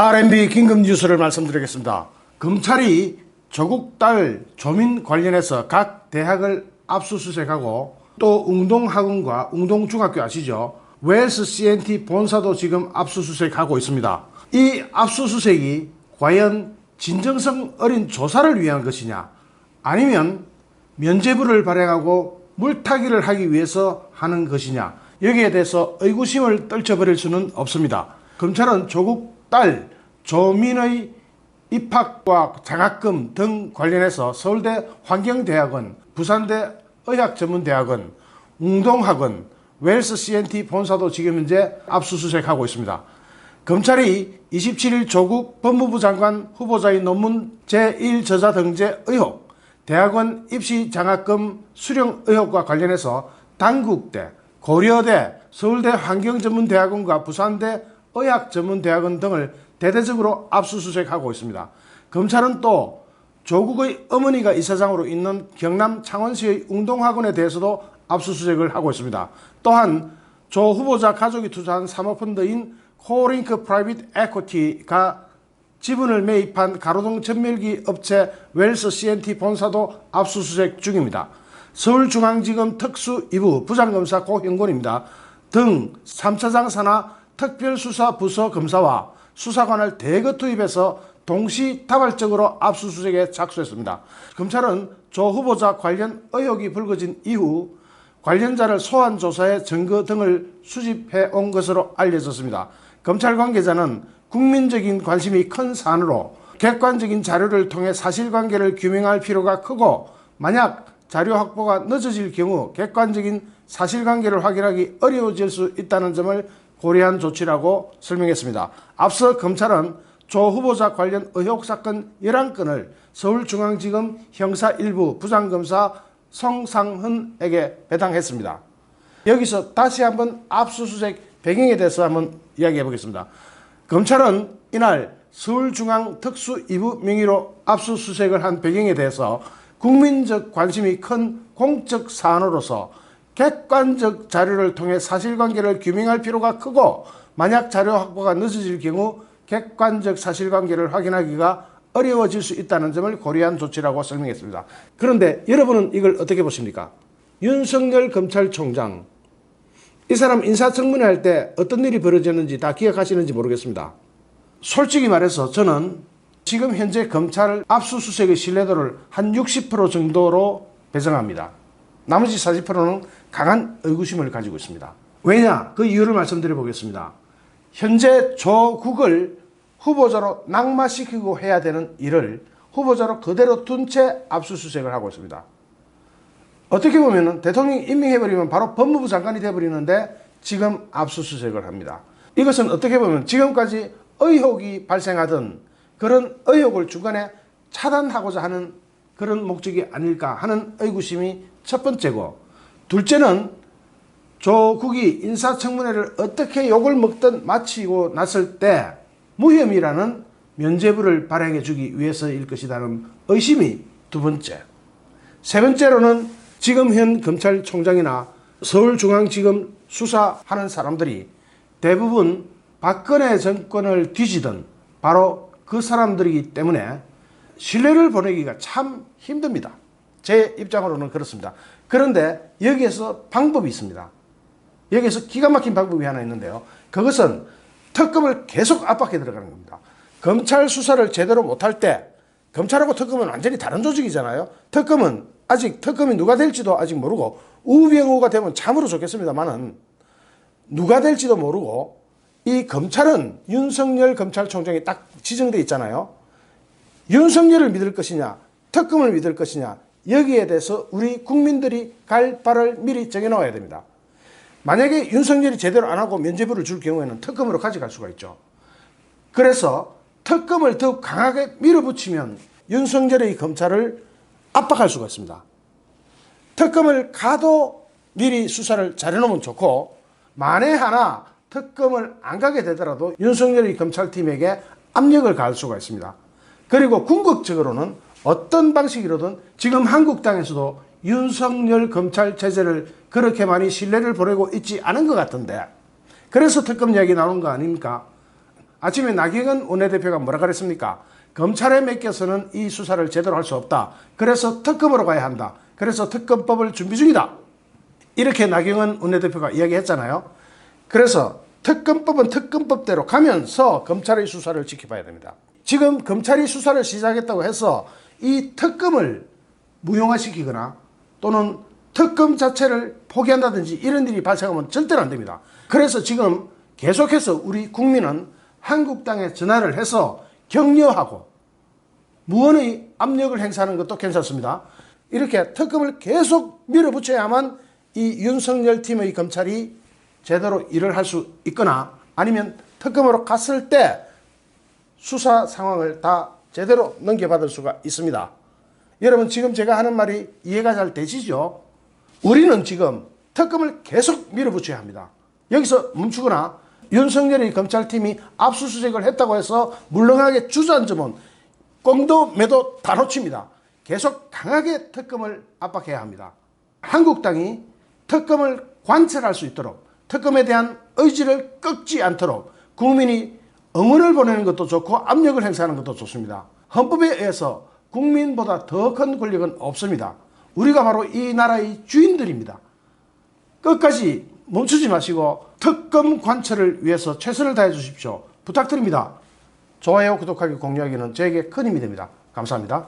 RMB 긴급 뉴스를 말씀드리겠습니다. 검찰이 조국 딸 조민 관련해서 각 대학을 압수수색하고 또 웅동학원과 웅동중학교 아시죠? 웰스 CNT 본사도 지금 압수수색하고 있습니다. 이 압수수색이 과연 진정성 어린 조사를 위한 것이냐, 아니면 면죄부를 발행하고 물타기를 하기 위해서 하는 것이냐, 여기에 대해서 의구심을 떨쳐버릴 수는 없습니다. 검찰은 조국 딸 조민의 입학과 장학금 등 관련해서 서울대 환경대학원, 부산대 의학전문대학원, 웅동학원, 웰스 CNT 본사도 지금 현재 압수수색하고 있습니다. 검찰이 27일 조국 법무부 장관 후보자의 논문 제1저자 등재 의혹, 대학원 입시 장학금 수령 의혹과 관련해서 단국대, 고려대, 서울대 환경전문대학원과 부산대 의학전문대학원 등을 대대적으로 압수수색하고 있습니다. 검찰은 또 조국의 어머니가 이사장으로 있는 경남 창원시의 웅동학원에 대해서도 압수수색을 하고 있습니다. 또한 조 후보자 가족이 투자한 사모펀드인 코링크 프라이빗 에쿼티가 지분을 매입한 가로등 전멸기 업체 웰스 CNT 본사도 압수수색 중입니다. 서울중앙지검 특수 2부 부장검사 고형곤입니다. 등 3차장 산하 특별수사부서 검사와 수사관을 대거 투입해서 동시다발적으로 압수수색에 착수했습니다. 검찰은 조 후보자 관련 의혹이 불거진 이후 관련자를 소환 조사해 증거 등을 수집해 온 것으로 알려졌습니다. 검찰 관계자는 국민적인 관심이 큰 사안으로 객관적인 자료를 통해 사실관계를 규명할 필요가 크고, 만약 자료 확보가 늦어질 경우 객관적인 사실관계를 확인하기 어려워질 수 있다는 점을 고려한 조치라고 설명했습니다. 앞서 검찰은 조 후보자 관련 의혹 사건 11건을 서울중앙지검 형사 1부 부장검사 성상훈에게 배당했습니다. 여기서 다시 한번 압수수색 배경에 대해서 한번 이야기해 보겠습니다. 검찰은 이날 서울중앙 특수 2부 명의로 압수수색을 한 배경에 대해서 국민적 관심이 큰 공적 사안으로서 객관적 자료를 통해 사실관계를 규명할 필요가 크고, 만약 자료 확보가 늦어질 경우 객관적 사실관계를 확인하기가 어려워질 수 있다는 점을 고려한 조치라고 설명했습니다. 그런데 여러분은 이걸 어떻게 보십니까? 윤석열 검찰총장, 이 사람 인사청문회 할 때 어떤 일이 벌어졌는지 다 기억하시는지 모르겠습니다. 솔직히 말해서 저는 지금 현재 검찰 압수수색의 신뢰도를 한 60% 정도로 배정합니다. 나머지 40%는 강한 의구심을 가지고 있습니다. 왜냐? 그 이유를 말씀드려 보겠습니다. 현재 조국을 후보자로 낙마시키고 해야 되는 일을 후보자로 그대로 둔 채 압수수색을 하고 있습니다. 어떻게 보면 대통령이 임명해버리면 바로 법무부 장관이 돼버리는데 지금 압수수색을 합니다. 이것은 어떻게 보면 지금까지 의혹이 발생하던 그런 의혹을 중간에 차단하고자 하는 그런 목적이 아닐까 하는 의구심이 첫 번째고, 둘째는 조국이 인사청문회를 어떻게 욕을 먹든 마치고 났을 때 무혐의라는 면죄부를 발행해 주기 위해서일 것이라는 의심이 두 번째. 세 번째로는 지금 현 검찰총장이나 서울중앙지검 수사하는 사람들이 대부분 박근혜 정권을 뒤지던 바로 그 사람들이기 때문에 신뢰를 보내기가 참 힘듭니다. 제 입장으로는 그렇습니다. 그런데 여기에서 방법이 있습니다. 여기에서 기가 막힌 방법이 하나 있는데요. 그것은 특검을 계속 압박해 들어가는 겁니다. 검찰 수사를 제대로 못할 때, 검찰하고 특검은 완전히 다른 조직이잖아요. 특검은 아직 특검이 누가 될지도 아직 모르고, 우병우가 되면 참으로 좋겠습니다만은 누가 될지도 모르고, 이 검찰은 윤석열 검찰총장이 딱 지정돼 있잖아요. 윤석열을 믿을 것이냐, 특검을 믿을 것이냐, 여기에 대해서 우리 국민들이 갈 바를 미리 정해놓아야 됩니다. 만약에 윤석열이 제대로 안 하고 면죄부를 줄 경우에는 특검으로 가져갈 수가 있죠. 그래서 특검을 더욱 강하게 밀어붙이면 윤석열의 검찰을 압박할 수가 있습니다. 특검을 가도 미리 수사를 잘해놓으면 좋고, 만에 하나 특검을 안 가게 되더라도 윤석열의 검찰팀에게 압력을 가할 수가 있습니다. 그리고 궁극적으로는 어떤 방식이로든 지금 한국당에서도 윤석열 검찰 체제를 그렇게 많이 신뢰를 보내고 있지 않은 것 같은데, 그래서 특검 이야기 나오는 거 아닙니까? 아침에 나경원 원내대표가 뭐라 그랬습니까? 검찰에 맡겨서는 이 수사를 제대로 할 수 없다. 그래서 특검으로 가야 한다. 그래서 특검법을 준비 중이다. 이렇게 나경원 원내대표가 이야기했잖아요. 그래서 특검법은 특검법대로 가면서 검찰의 수사를 지켜봐야 됩니다. 지금 검찰이 수사를 시작했다고 해서 이 특검을 무용화시키거나 또는 특검 자체를 포기한다든지 이런 일이 발생하면 절대로 안 됩니다. 그래서 지금 계속해서 우리 국민은 한국당에 전화를 해서 격려하고 무언의 압력을 행사하는 것도 괜찮습니다. 이렇게 특검을 계속 밀어붙여야만 이 윤석열 팀의 검찰이 제대로 일을 할 수 있거나 아니면 특검으로 갔을 때 수사 상황을 다 제대로 넘겨받을 수가 있습니다. 여러분 지금 제가 하는 말이 이해가 잘 되시죠? 우리는 지금 특검을 계속 밀어붙여야 합니다. 여기서 멈추거나 윤석열의 검찰팀이 압수수색을 했다고 해서 물렁하게 주저앉으면 꽁도 매도 다 놓칩니다. 계속 강하게 특검을 압박해야 합니다. 한국당이 특검을 관철할 수 있도록 특검에 대한 의지를 꺾지 않도록 국민이 응원을 보내는 것도 좋고 압력을 행사하는 것도 좋습니다. 헌법에 의해서 국민보다 더 큰 권력은 없습니다. 우리가 바로 이 나라의 주인들입니다. 끝까지 멈추지 마시고 특검 관철을 위해서 최선을 다해 주십시오. 부탁드립니다. 좋아요, 구독하기, 공유하기는 저에게 큰 힘이 됩니다. 감사합니다.